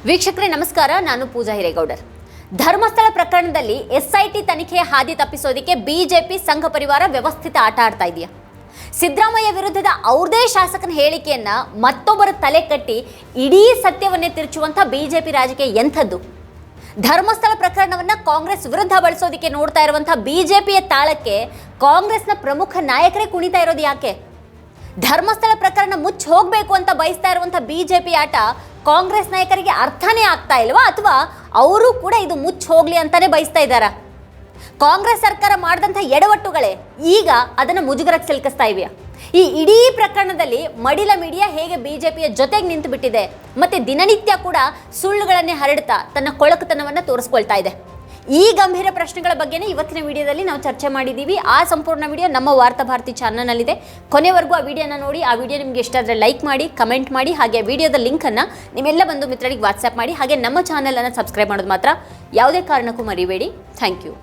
ವೀಕ್ಷಕರೇ ನಮಸ್ಕಾರ, ನಾನು ಪೂಜಾ ಹಿರೇಗೌಡರ್. ಧರ್ಮಸ್ಥಳ ಪ್ರಕರಣದಲ್ಲಿ ಎಸ್ಐಟಿ ತನಿಖೆಯ ಹಾದಿ ತಪ್ಪಿಸೋದಕ್ಕೆ ಬಿಜೆಪಿ ಸಂಘ ಪರಿವಾರ ವ್ಯವಸ್ಥಿತ ಆಟ ಆಡ್ತಾ ಇದೆಯಾ? ಸಿದ್ದರಾಮಯ್ಯ ವಿರುದ್ಧದ ಅವ್ರದೇ ಶಾಸಕನ ಹೇಳಿಕೆಯನ್ನ ಮತ್ತೊಬ್ಬರ ತಲೆ ಕಟ್ಟಿ ಇಡೀ ಸತ್ಯವನ್ನೇ ತಿರುಚುವಂಥ ಬಿಜೆಪಿ ರಾಜಕೀಯ ಎಂಥದ್ದು? ಧರ್ಮಸ್ಥಳ ಪ್ರಕರಣವನ್ನ ಕಾಂಗ್ರೆಸ್ ವಿರುದ್ಧ ಬಳಸೋದಕ್ಕೆ ನೋಡ್ತಾ ಇರುವಂಥ ಬಿಜೆಪಿಯ ತಾಳಕ್ಕೆ ಕಾಂಗ್ರೆಸ್ನ ಪ್ರಮುಖ ನಾಯಕರೇ ಕುಣಿತಾ ಇರೋದು ಯಾಕೆ? ಧರ್ಮಸ್ಥಳ ಪ್ರಕರಣ ಮುಚ್ಚಿ ಹೋಗಬೇಕು ಅಂತ ಬಯಸ್ತಾ ಇರುವಂಥ ಬಿಜೆಪಿ ಆಟ ಕಾಂಗ್ರೆಸ್ ನಾಯಕರಿಗೆ ಅರ್ಥನೇ ಆಗ್ತಾ ಇಲ್ವಾ, ಅಥವಾ ಅವರು ಕೂಡ ಇದು ಮುಚ್ಚಿ ಹೋಗ್ಲಿ ಅಂತಾನೆ ಬಯಸ್ತಾ ಇದ್ದಾರಾ? ಕಾಂಗ್ರೆಸ್ ಸರ್ಕಾರ ಮಾಡಿದಂಥ ಎಡವಟ್ಟುಗಳೇ ಈಗ ಅದನ್ನು ಮುಜುಗರಕ್ಕೆ ಸಿಲುಕಿಸ್ತಾ ಇವೆಯಾ? ಈ ಇಡೀ ಪ್ರಕರಣದಲ್ಲಿ ಮಡಿಲ ಮೀಡಿಯಾ ಹೇಗೆ ಬಿಜೆಪಿಯ ಜೊತೆಗೆ ನಿಂತು ಬಿಟ್ಟಿದೆ, ಮತ್ತೆ ದಿನನಿತ್ಯ ಕೂಡ ಸುಳ್ಳುಗಳನ್ನೇ ಹರಡ್ತಾ ತನ್ನ ಕೊಳಕುತನವನ್ನು ತೋರಿಸ್ಕೊಳ್ತಾ ಇದೆ. ಈ ಗಂಭೀರ ಪ್ರಶ್ನೆಗಳ ಬಗ್ಗೆನೇ ಇವತ್ತಿನ ವಿಡಿಯೋದಲ್ಲಿ ನಾವು ಚರ್ಚೆ ಮಾಡಿದ್ದೀವಿ. ಆ ಸಂಪೂರ್ಣ ವಿಡಿಯೋ ನಮ್ಮ ವಾರ್ತಾ ಭಾರತಿ ಚಾನಲ್ನಲ್ಲಿದೆ. ಕೊನೆವರೆಗೂ ಆ ವಿಡಿಯೋನ ನೋಡಿ. ಆ ವಿಡಿಯೋ ನಿಮಗೆ ಇಷ್ಟ ಆದರೆ ಲೈಕ್ ಮಾಡಿ, ಕಮೆಂಟ್ ಮಾಡಿ, ಹಾಗೆ ವಿಡಿಯೋದ ಲಿಂಕನ್ನು ನಿಮ್ಮೆಲ್ಲ ಬಂಧು ಮಿತ್ರರಿಗೆ ವಾಟ್ಸ್ಆ್ಯಪ್ ಮಾಡಿ. ಹಾಗೆ ನಮ್ಮ ಚಾನಲನ್ನು ಸಬ್ಸ್ಕ್ರೈಬ್ ಮಾಡೋದು ಮಾತ್ರ ಯಾವುದೇ ಕಾರಣಕ್ಕೂ ಮರಿಬೇಡಿ. Thank you.